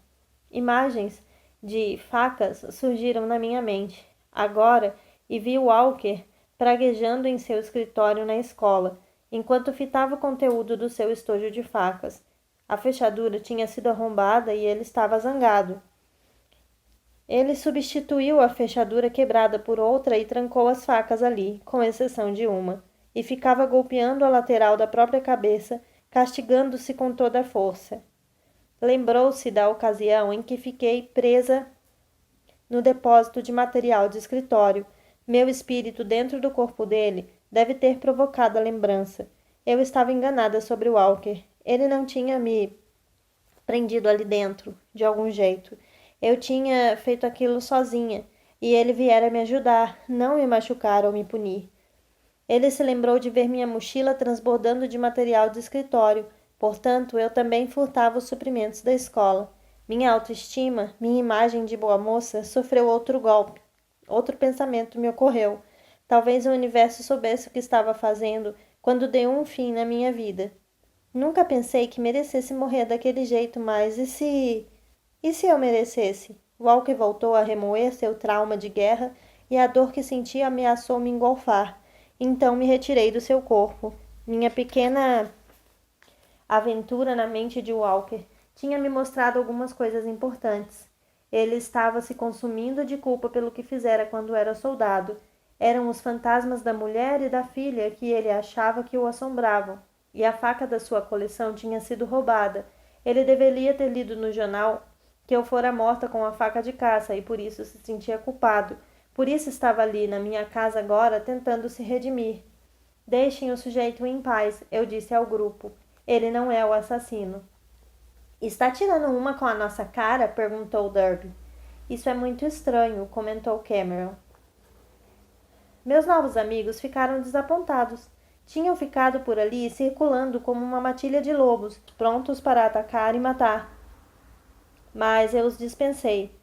Imagens de facas surgiram na minha mente. Agora, e vi Walker praguejando em seu escritório na escola, enquanto fitava o conteúdo do seu estojo de facas. A fechadura tinha sido arrombada e ele estava zangado. Ele substituiu a fechadura quebrada por outra e trancou as facas ali, com exceção de uma, e ficava golpeando a lateral da própria cabeça, castigando-se com toda a força. Lembrou-se da ocasião em que fiquei presa no depósito de material de escritório. Meu espírito dentro do corpo dele deve ter provocado a lembrança. Eu estava enganada sobre o Walker. Ele não tinha me prendido ali dentro, de algum jeito. Eu tinha feito aquilo sozinha, e ele viera me ajudar, não me machucar ou me punir. Ele se lembrou de ver minha mochila transbordando de material de escritório, portanto, eu também furtava os suprimentos da escola. Minha autoestima, minha imagem de boa moça, sofreu outro golpe. Outro pensamento me ocorreu. Talvez o universo soubesse o que estava fazendo quando deu um fim na minha vida. Nunca pensei que merecesse morrer daquele jeito, mas e se... E se eu merecesse? Walker voltou a remoer seu trauma de guerra e a dor que sentia ameaçou me engolfar. Então me retirei do seu corpo. Minha pequena aventura na mente de Walker tinha me mostrado algumas coisas importantes. Ele estava se consumindo de culpa pelo que fizera quando era soldado. Eram os fantasmas da mulher e da filha que ele achava que o assombravam. E a faca da sua coleção tinha sido roubada. Ele deveria ter lido no jornal que eu fora morta com a faca de caça e por isso se sentia culpado. Por isso estava ali, na minha casa agora, tentando se redimir. Deixem o sujeito em paz, eu disse ao grupo. Ele não é o assassino. Está tirando uma com a nossa cara? Perguntou Derby. Isso é muito estranho, comentou Cameron. Meus novos amigos ficaram desapontados. Tinham ficado por ali circulando como uma matilha de lobos, prontos para atacar e matar. Mas eu os dispensei.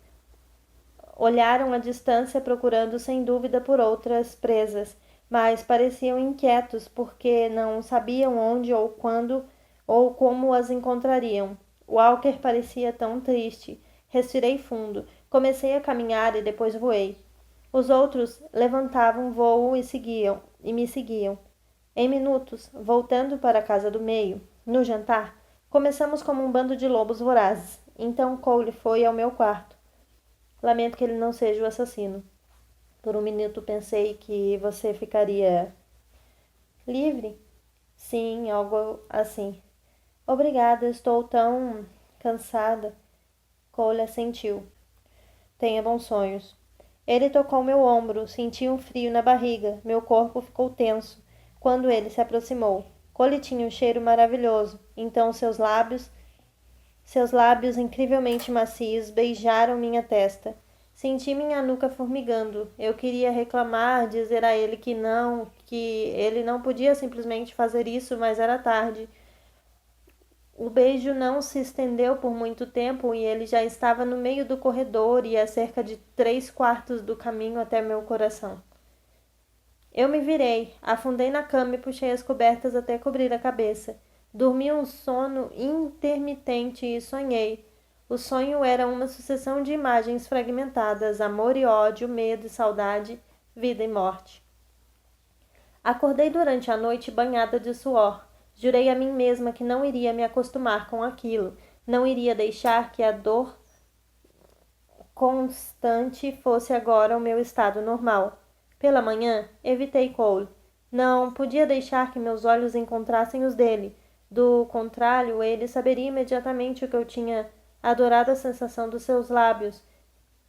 Olharam à distância procurando sem dúvida por outras presas, mas pareciam inquietos porque não sabiam onde ou quando ou como as encontrariam. Walker parecia tão triste. Respirei fundo. Comecei a caminhar e depois voei. Os outros levantavam voo e me seguiam. Em minutos, voltando para a casa do meio, no jantar, começamos como um bando de lobos vorazes. Então Cole foi ao meu quarto. Lamento que ele não seja o assassino. Por um minuto pensei que você ficaria livre? Sim, algo assim. Obrigada, estou tão cansada. Cole assentiu. Tenha bons sonhos. Ele tocou meu ombro, senti um frio na barriga, meu corpo ficou tenso. Quando ele se aproximou, Cole tinha um cheiro maravilhoso, então seus lábios incrivelmente macios beijaram minha testa. Senti minha nuca formigando. Eu queria reclamar, dizer a ele que ele não podia simplesmente fazer isso, mas era tarde. O beijo não se estendeu por muito tempo e ele já estava no meio do corredor e a cerca de 3/4 do caminho até meu coração. Eu me virei, afundei na cama e puxei as cobertas até cobrir a cabeça. Dormi um sono intermitente e sonhei. O sonho era uma sucessão de imagens fragmentadas, amor e ódio, medo e saudade, vida e morte. Acordei durante a noite banhada de suor. Jurei a mim mesma que não iria me acostumar com aquilo, não iria deixar que a dor constante fosse agora o meu estado normal. Pela manhã, evitei Cole. Não podia deixar que meus olhos encontrassem os dele. Do contrário, ele saberia imediatamente o que eu tinha adorado a sensação dos seus lábios.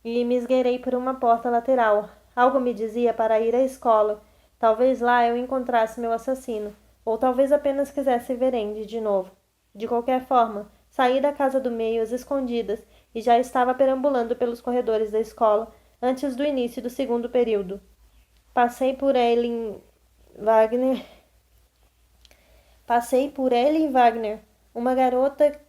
E me esgueirei por uma porta lateral. Algo me dizia para ir à escola. Talvez lá eu encontrasse meu assassino. Ou talvez apenas quisesse ver Andy de novo. De qualquer forma, saí da casa do meio às escondidas e já estava perambulando pelos corredores da escola antes do início do segundo período. Passei por Ellen Wagner, uma garota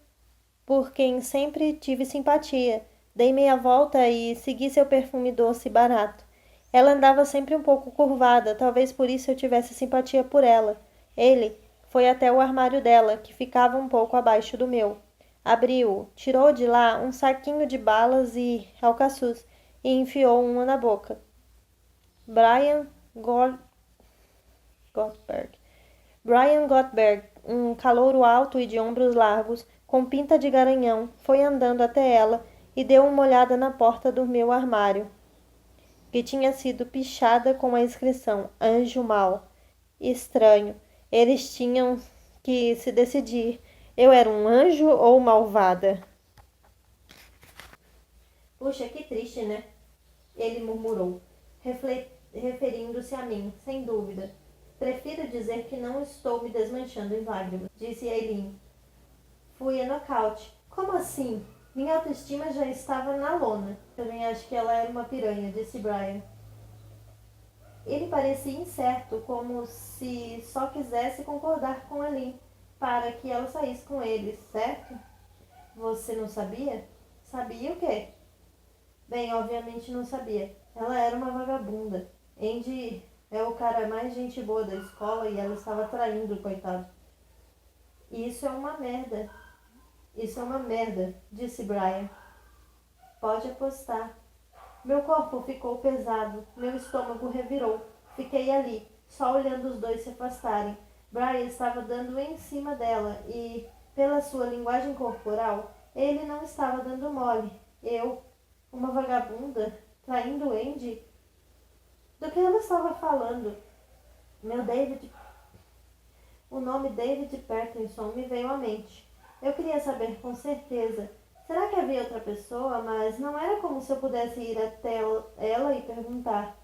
por quem sempre tive simpatia. Dei meia volta e segui seu perfume doce e barato. Ela andava sempre um pouco curvada, talvez por isso eu tivesse simpatia por ela. Ele foi até o armário dela, que ficava um pouco abaixo do meu. Abriu-o, tirou de lá um saquinho de balas e alcaçuz e enfiou uma na boca. Brian Gottberg, um calouro alto e de ombros largos, com pinta de garanhão, foi andando até ela e deu uma olhada na porta do meu armário, que tinha sido pichada com a inscrição Anjo Mau. Estranho. Eles tinham que se decidir. Eu era um anjo ou malvada? Puxa, que triste, né? Ele murmurou, referindo-se a mim, sem dúvida. Prefiro dizer que não estou me desmanchando em lágrimas, disse Eileen. Fui a nocaute. Como assim? Minha autoestima já estava na lona. Também acho que ela era uma piranha, disse Brian. Ele parecia incerto, como se só quisesse concordar com Eileen para que ela saísse com ele, certo? Você não sabia? Sabia o quê? Bem, obviamente não sabia. Ela era uma vagabunda. Andy é o cara mais gente boa da escola e ela estava traindo o coitado. Isso é uma merda. Isso é uma merda, disse Brian. Pode apostar. Meu corpo ficou pesado, meu estômago revirou. Fiquei ali, só olhando os dois se afastarem. Brian estava dando em cima dela e, pela sua linguagem corporal, ele não estava dando mole. Eu, uma vagabunda, traindo Andy? Do que ela estava falando? O nome David Patterson me veio à mente. Eu queria saber com certeza. Será que havia outra pessoa? Mas não era como se eu pudesse ir até ela e perguntar.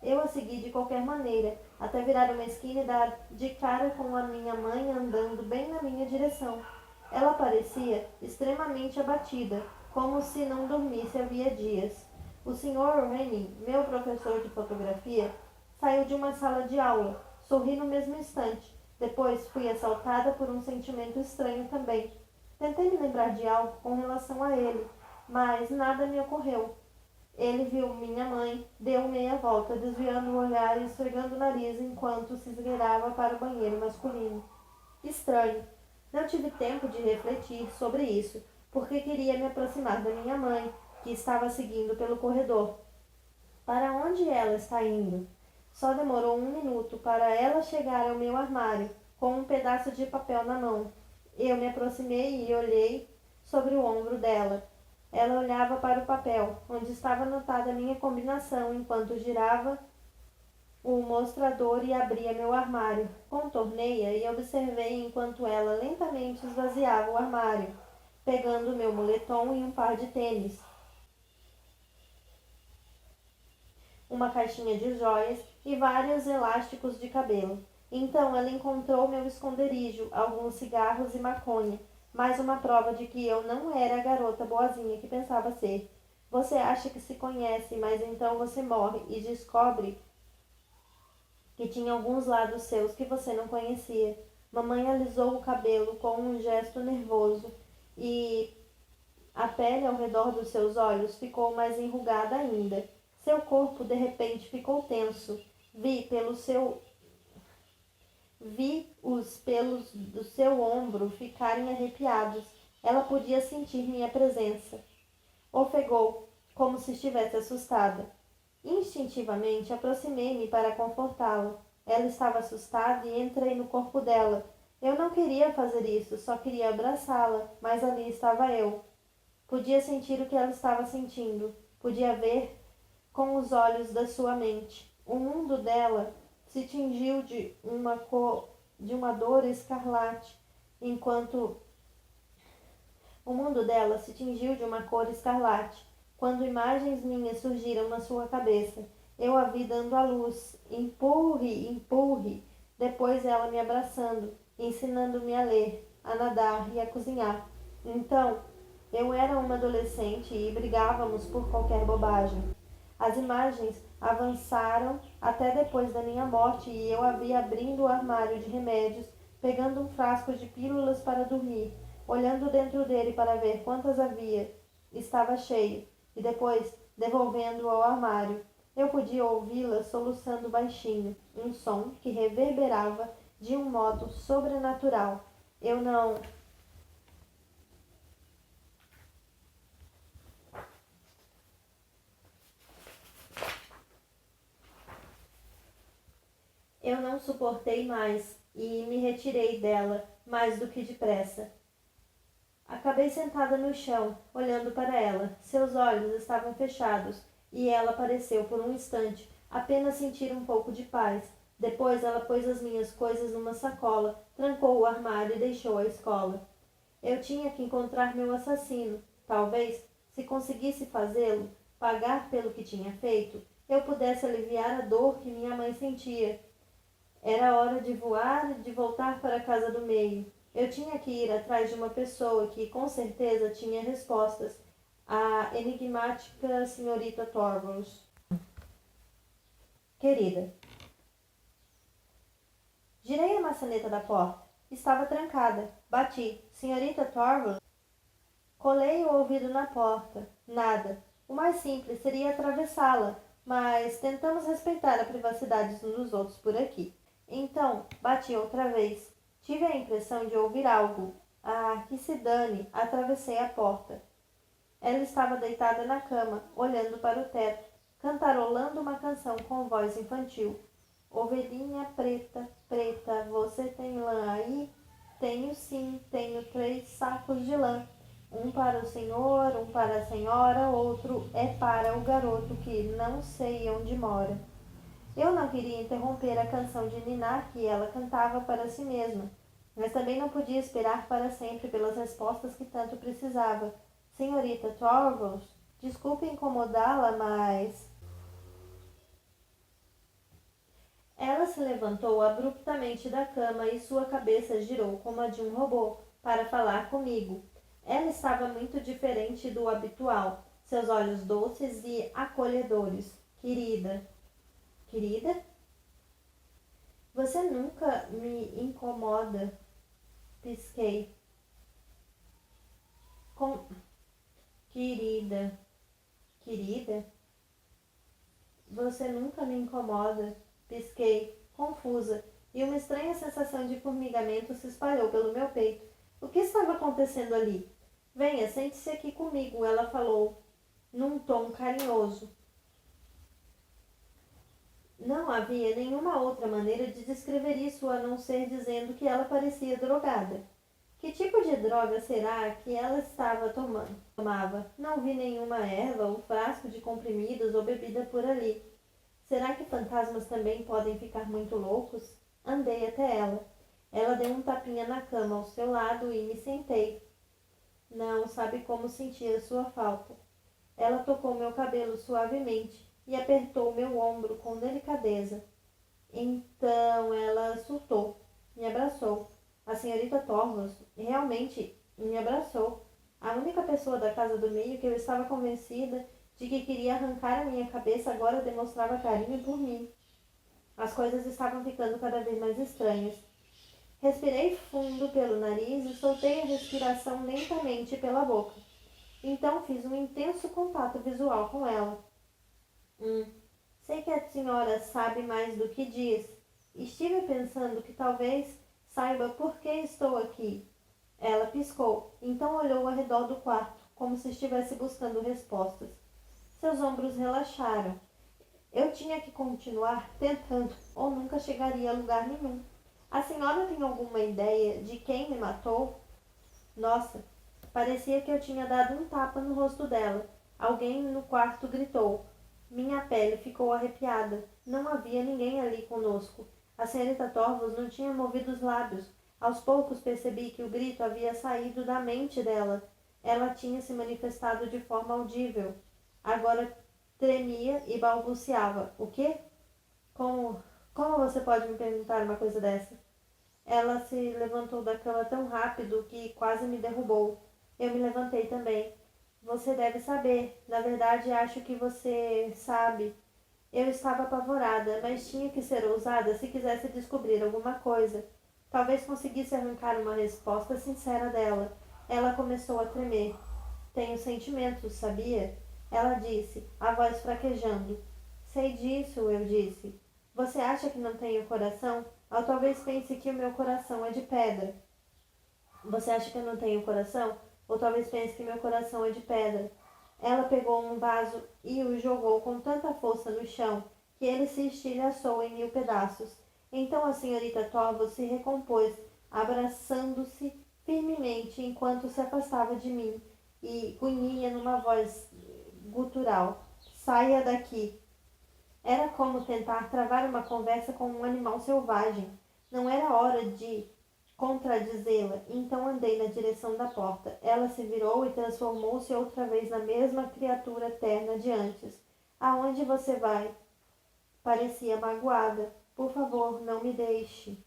Eu a segui de qualquer maneira, até virar uma esquina e dar de cara com a minha mãe andando bem na minha direção. Ela parecia extremamente abatida, como se não dormisse havia dias. O Sr. Rennie, meu professor de fotografia, saiu de uma sala de aula. Sorri no mesmo instante. Depois fui assaltada por um sentimento estranho também. Tentei me lembrar de algo com relação a ele, mas nada me ocorreu. Ele viu minha mãe, deu meia volta, desviando o olhar e esfregando o nariz enquanto se esgueirava para o banheiro masculino. Estranho. Não tive tempo de refletir sobre isso, porque queria me aproximar da minha mãe, que estava seguindo pelo corredor. Para onde ela está indo? Só demorou 1 minuto para ela chegar ao meu armário, com um pedaço de papel na mão. Eu me aproximei e olhei sobre o ombro dela. Ela olhava para o papel, onde estava anotada a minha combinação, enquanto girava o mostrador e abria meu armário. Contornei-a e observei enquanto ela lentamente esvaziava o armário, pegando meu moletom e um par de tênis, uma caixinha de joias e vários elásticos de cabelo. Então ela encontrou meu esconderijo, alguns cigarros e maconha, mais uma prova de que eu não era a garota boazinha que pensava ser. Você acha que se conhece, mas então você morre e descobre que tinha alguns lados seus que você não conhecia. Mamãe alisou o cabelo com um gesto nervoso e a pele ao redor dos seus olhos ficou mais enrugada ainda. Seu corpo de repente ficou tenso. Vi os pelos do seu ombro ficarem arrepiados. Ela podia sentir minha presença. Ofegou, como se estivesse assustada. Instintivamente aproximei-me para confortá-la. Ela estava assustada e entrei no corpo dela. Eu não queria fazer isso, só queria abraçá-la, mas ali estava eu. Podia sentir o que ela estava sentindo. Podia ver com os olhos da sua mente. O mundo dela se tingiu de uma dor escarlate, enquanto o mundo dela se tingiu de uma cor escarlate, quando imagens minhas surgiram na sua cabeça. Eu a vi dando à luz. Empurre, empurre. Depois ela me abraçando, ensinando-me a ler, a nadar e a cozinhar. Então, eu era uma adolescente e brigávamos por qualquer bobagem. As imagens avançaram até depois da minha morte e eu a vi abrindo o armário de remédios, pegando um frasco de pílulas para dormir, olhando dentro dele para ver quantas havia. Estava cheio. E depois devolvendo-o ao armário. Eu podia ouvi-la soluçando baixinho, um som que reverberava de um modo sobrenatural. Eu não suportei mais e me retirei dela mais do que depressa. Acabei sentada no chão, olhando para ela. Seus olhos estavam fechados e ela pareceu, por um instante, apenas sentir um pouco de paz. Depois ela pôs as minhas coisas numa sacola, trancou o armário e deixou a escola. Eu tinha que encontrar meu assassino. Talvez, se conseguisse fazê-lo, pagar pelo que tinha feito, eu pudesse aliviar a dor que minha mãe sentia. Era hora de voar e de voltar para a casa do meio. Eu tinha que ir atrás de uma pessoa que, com certeza, tinha respostas. A enigmática senhorita Torvalds. Querida. Girei a maçaneta da porta. Estava trancada. Bati. Senhorita Torvalds. Colei o ouvido na porta. Nada. O mais simples seria atravessá-la, mas tentamos respeitar a privacidade uns dos outros por aqui. Então, bati outra vez. Tive a impressão de ouvir algo. Ah, que se dane! Atravessei a porta. Ela estava deitada na cama, olhando para o teto, cantarolando uma canção com voz infantil. Ovelhinha preta, preta, você tem lã aí? Tenho sim, tenho 3 sacos de lã. Um para o senhor, um para a senhora, outro é para o garoto que não sei onde mora. Eu não queria interromper a canção de ninar que ela cantava para si mesma, mas também não podia esperar para sempre pelas respostas que tanto precisava. Senhorita Torvalds, desculpe incomodá-la, mas... Ela se levantou abruptamente da cama e sua cabeça girou como a de um robô para falar comigo. Ela estava muito diferente do habitual, seus olhos doces e acolhedores. Querida. Querida? Você nunca me incomoda. Pisquei. Querida. Querida? Você nunca me incomoda. Pisquei, confusa, e uma estranha sensação de formigamento se espalhou pelo meu peito. O que estava acontecendo ali? Venha, sente-se aqui comigo, ela falou, num tom carinhoso. Não havia nenhuma outra maneira de descrever isso a não ser dizendo que ela parecia drogada. Que tipo de droga será que ela estava tomava? Não vi nenhuma erva ou frasco de comprimidos ou bebida por ali. Será que fantasmas também podem ficar muito loucos? Andei até ela. Ela deu um tapinha na cama ao seu lado e me sentei. Não sabe como sentir a sua falta. Ela tocou meu cabelo suavemente e apertou meu ombro com delicadeza. Então ela surtou, me abraçou. A senhorita Torvalds realmente me abraçou. A única pessoa da casa do meio que eu estava convencida de que queria arrancar a minha cabeça agora demonstrava carinho por mim. As coisas estavam ficando cada vez mais estranhas. Respirei fundo pelo nariz e soltei a respiração lentamente pela boca. Então fiz um intenso contato visual com ela. Sei que a senhora sabe mais do que diz. Estive pensando que talvez saiba por que estou aqui. Ela piscou, então olhou ao redor do quarto, como se estivesse buscando respostas. Seus ombros relaxaram. Eu tinha que continuar tentando, ou nunca chegaria a lugar nenhum. A senhora tem alguma ideia de quem me matou? Nossa, parecia que eu tinha dado um tapa no rosto dela. Alguém no quarto gritou. Minha pele ficou arrepiada. Não havia ninguém ali conosco. A senhorita Torvalds não tinha movido os lábios. Aos poucos percebi que o grito havia saído da mente dela. Ela tinha se manifestado de forma audível. Agora tremia e balbuciava. O quê? Como você pode me perguntar uma coisa dessa? Ela se levantou da cama tão rápido que quase me derrubou. Eu me levantei também. Você deve saber. Na verdade, acho que você sabe. Eu estava apavorada, mas tinha que ser ousada se quisesse descobrir alguma coisa. Talvez conseguisse arrancar uma resposta sincera dela. Ela começou a tremer. Tenho sentimentos, sabia? Ela disse, a voz fraquejando. Sei disso, eu disse. Você acha que não tenho coração? Ou talvez pense que o meu coração é de pedra. Você acha que eu não tenho coração? Ou talvez pense que meu coração é de pedra. Ela pegou um vaso e o jogou com tanta força no chão que ele se estilhaçou em 1000 pedaços. Então a senhorita Torvalds se recompôs, abraçando-se firmemente enquanto se afastava de mim e grunhia numa voz gutural. Saia daqui. Era como tentar travar uma conversa com um animal selvagem. Não era hora de contradizê-la, então andei na direção da porta. Ela se virou e transformou-se outra vez na mesma criatura terna de antes. Aonde você vai? Parecia magoada. Por favor, não me deixe.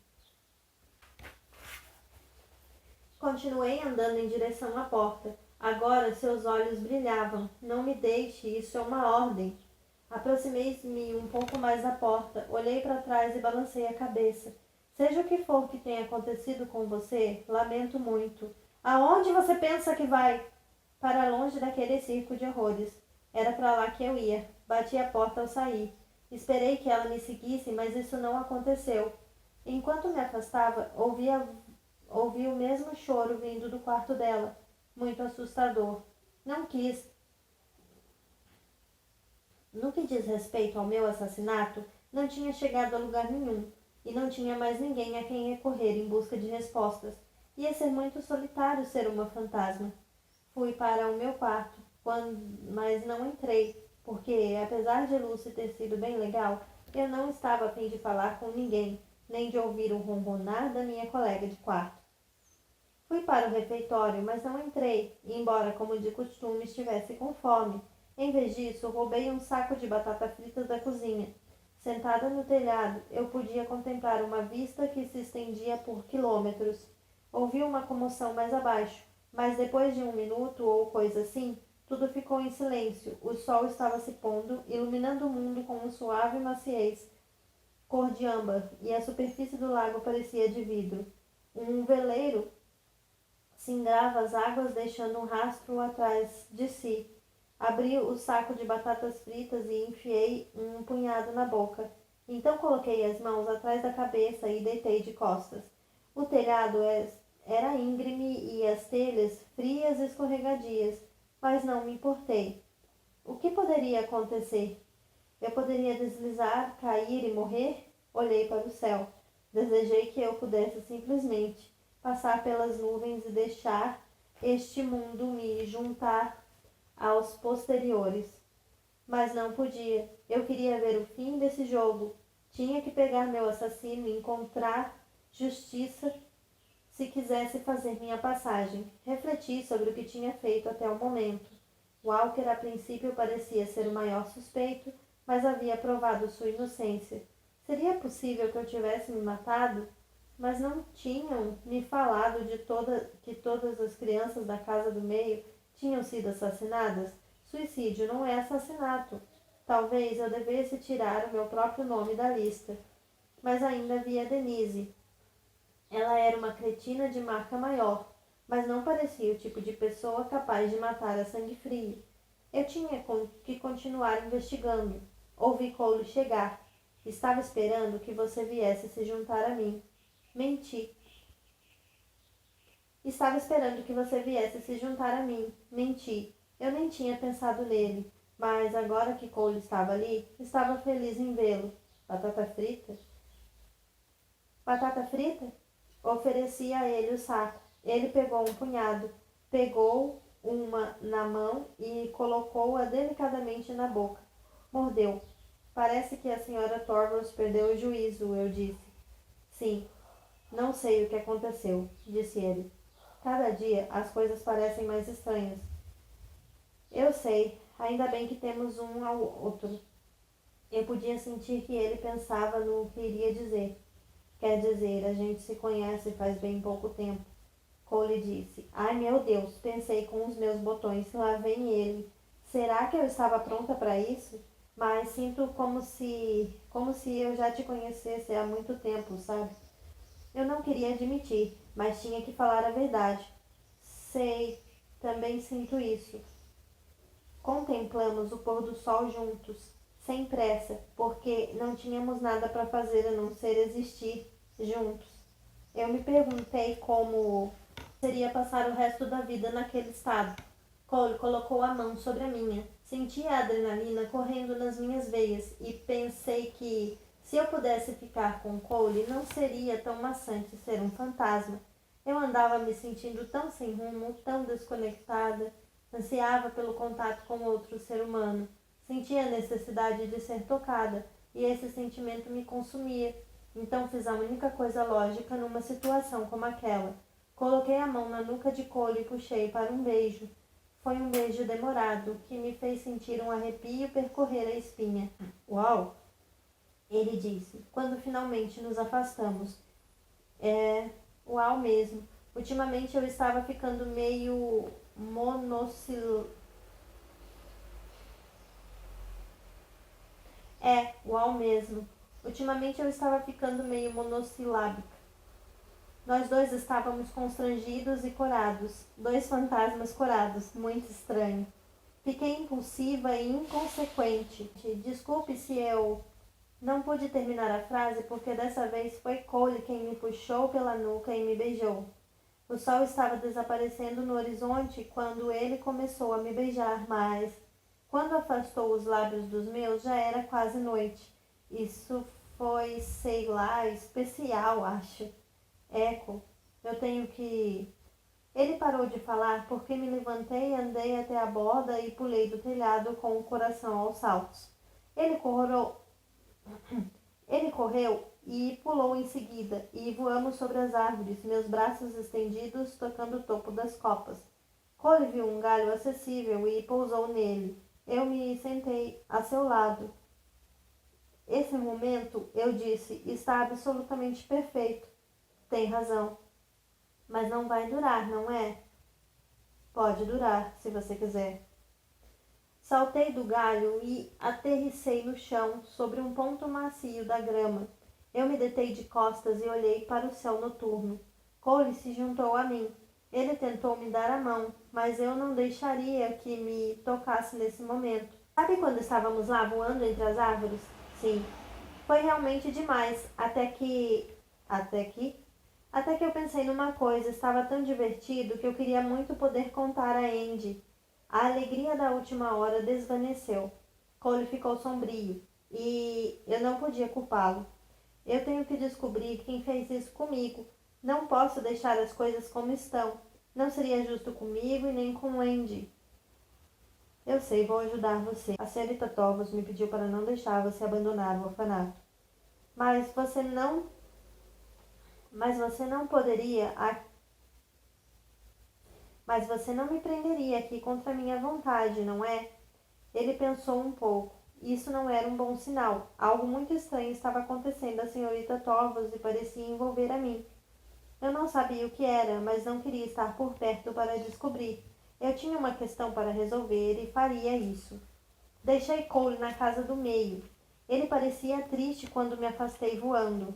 Continuei andando em direção à porta. Agora seus olhos brilhavam. Não me deixe, isso é uma ordem. Aproximei-me um pouco mais da porta, olhei para trás e balancei a cabeça. Seja o que for que tenha acontecido com você, lamento muito. Aonde você pensa que vai? Para longe daquele circo de horrores. Era para lá que eu ia. Bati a porta ao sair. Esperei que ela me seguisse, mas isso não aconteceu. Enquanto me afastava, ouvi o mesmo choro vindo do quarto dela. Muito assustador. Não quis. No que diz respeito ao meu assassinato, não tinha chegado a lugar nenhum, e não tinha mais ninguém a quem recorrer em busca de respostas. Ia ser muito solitário ser uma fantasma. Fui para o meu quarto, mas não entrei, porque, apesar de Lucy ter sido bem legal, eu não estava a fim de falar com ninguém, nem de ouvir o ronronar da minha colega de quarto. Fui para o refeitório, mas não entrei, embora, como de costume, estivesse com fome. Em vez disso, roubei um saco de batata fritas da cozinha. Sentada no telhado, eu podia contemplar uma vista que se estendia por quilômetros. Ouvi uma comoção mais abaixo, mas depois de 1 minuto ou coisa assim, tudo ficou em silêncio. O sol estava se pondo, iluminando o mundo com uma suave maciez, cor de âmbar, e a superfície do lago parecia de vidro. Um veleiro singrava as águas, deixando um rastro atrás de si. Abri o saco de batatas fritas e enfiei um punhado na boca. Então coloquei as mãos atrás da cabeça e deitei de costas. O telhado era íngreme e as telhas frias e escorregadias, mas não me importei. O que poderia acontecer? Eu poderia deslizar, cair e morrer? Olhei para o céu. Desejei que eu pudesse simplesmente passar pelas nuvens e deixar este mundo me juntar aos posteriores. Mas não podia. Eu queria ver o fim desse jogo. Tinha que pegar meu assassino e encontrar justiça se quisesse fazer minha passagem. Refleti sobre o que tinha feito até o momento. Walker a princípio parecia ser o maior suspeito, mas havia provado sua inocência. Seria possível que eu tivesse me matado? Mas não tinham me falado de que todas as crianças da casa do meio tinham sido assassinadas? Suicídio não é assassinato. Talvez eu devesse tirar o meu próprio nome da lista. Mas ainda havia Denise. Ela era uma cretina de marca maior, mas não parecia o tipo de pessoa capaz de matar a sangue frio. Eu tinha que continuar investigando. Ouvi Cole chegar. Estava esperando que você viesse se juntar a mim. Menti. Estava esperando que você viesse se juntar a mim. Menti. Eu nem tinha pensado nele, mas agora que Cole estava ali, estava feliz em vê-lo. Batata frita? Batata frita? Ofereci a ele o saco. Ele pegou um punhado, pegou uma na mão e colocou-a delicadamente na boca. Mordeu. Parece que a senhora Torvalds perdeu o juízo, eu disse. Sim. Não sei o que aconteceu, disse ele. Cada dia as coisas parecem mais estranhas. Eu sei. Ainda bem que temos um ao outro. Eu podia sentir que ele pensava no que iria dizer. Quer dizer, a gente se conhece faz bem pouco tempo. Cole disse. Ai, meu Deus, pensei com os meus botões. Lá vem ele. Será que eu estava pronta para isso? Mas sinto como se eu já te conhecesse há muito tempo, sabe? Eu não queria admitir, mas tinha que falar a verdade. Sei, também sinto isso. Contemplamos o pôr do sol juntos, sem pressa, porque não tínhamos nada para fazer a não ser existir juntos. Eu me perguntei como seria passar o resto da vida naquele estado. Cole colocou a mão sobre a minha. Senti a adrenalina correndo nas minhas veias e pensei que, se eu pudesse ficar com Cole, não seria tão maçante ser um fantasma. Eu andava me sentindo tão sem rumo, tão desconectada. Ansiava pelo contato com outro ser humano. Sentia a necessidade de ser tocada, e esse sentimento me consumia. Então fiz a única coisa lógica numa situação como aquela. Coloquei a mão na nuca de Cole e puxei para um beijo. Foi um beijo demorado, que me fez sentir um arrepio percorrer a espinha. Uau! Ele disse, quando finalmente nos afastamos. Uau mesmo. Ultimamente eu estava ficando meio uau mesmo. Ultimamente eu estava ficando meio monossilábica. Nós dois estávamos constrangidos e corados. Dois fantasmas corados. Muito estranho. Fiquei impulsiva e inconsequente. Desculpe se eu... Não pude terminar a frase porque dessa vez foi Cole quem me puxou pela nuca e me beijou. O sol estava desaparecendo no horizonte quando ele começou a me beijar, mas quando afastou os lábios dos meus já era quase noite. Isso foi, sei lá, especial, acho. Eco, eu tenho que... Ele parou de falar porque me levantei, andei até a borda e pulei do telhado com o coração aos saltos. Ele correu e pulou em seguida, e voamos sobre as árvores, meus braços estendidos tocando o topo das copas. Cole viu um galho acessível e pousou nele. Eu me sentei a seu lado. Esse momento, eu disse, está absolutamente perfeito. Tem razão. Mas não vai durar, não é? Pode durar, se você quiser. Saltei do galho e aterrissei no chão, sobre um ponto macio da grama. Eu me deitei de costas e olhei para o céu noturno. Cole se juntou a mim. Ele tentou me dar a mão, mas eu não deixaria que me tocasse nesse momento. Sabe quando estávamos lá voando entre as árvores? Sim. Foi realmente demais, até que eu pensei numa coisa, estava tão divertido que eu queria muito poder contar a Andy. A alegria da última hora desvaneceu. Cole ficou sombrio e eu não podia culpá-lo. Eu tenho que descobrir quem fez isso comigo. Não posso deixar as coisas como estão. Não seria justo comigo e nem com Andy. Eu sei, vou ajudar você. A senhorita Torvos me pediu para não deixar você abandonar o orfanato. Mas você não poderia... Mas você não me prenderia aqui contra minha vontade, não é? Ele pensou um pouco. Isso não era um bom sinal. Algo muito estranho estava acontecendo à senhorita Torvos e parecia envolver a mim. Eu não sabia o que era, mas não queria estar por perto para descobrir. Eu tinha uma questão para resolver e faria isso. Deixei Cole na casa do meio. Ele parecia triste quando me afastei voando.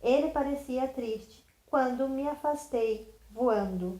Ele parecia triste quando me afastei voando.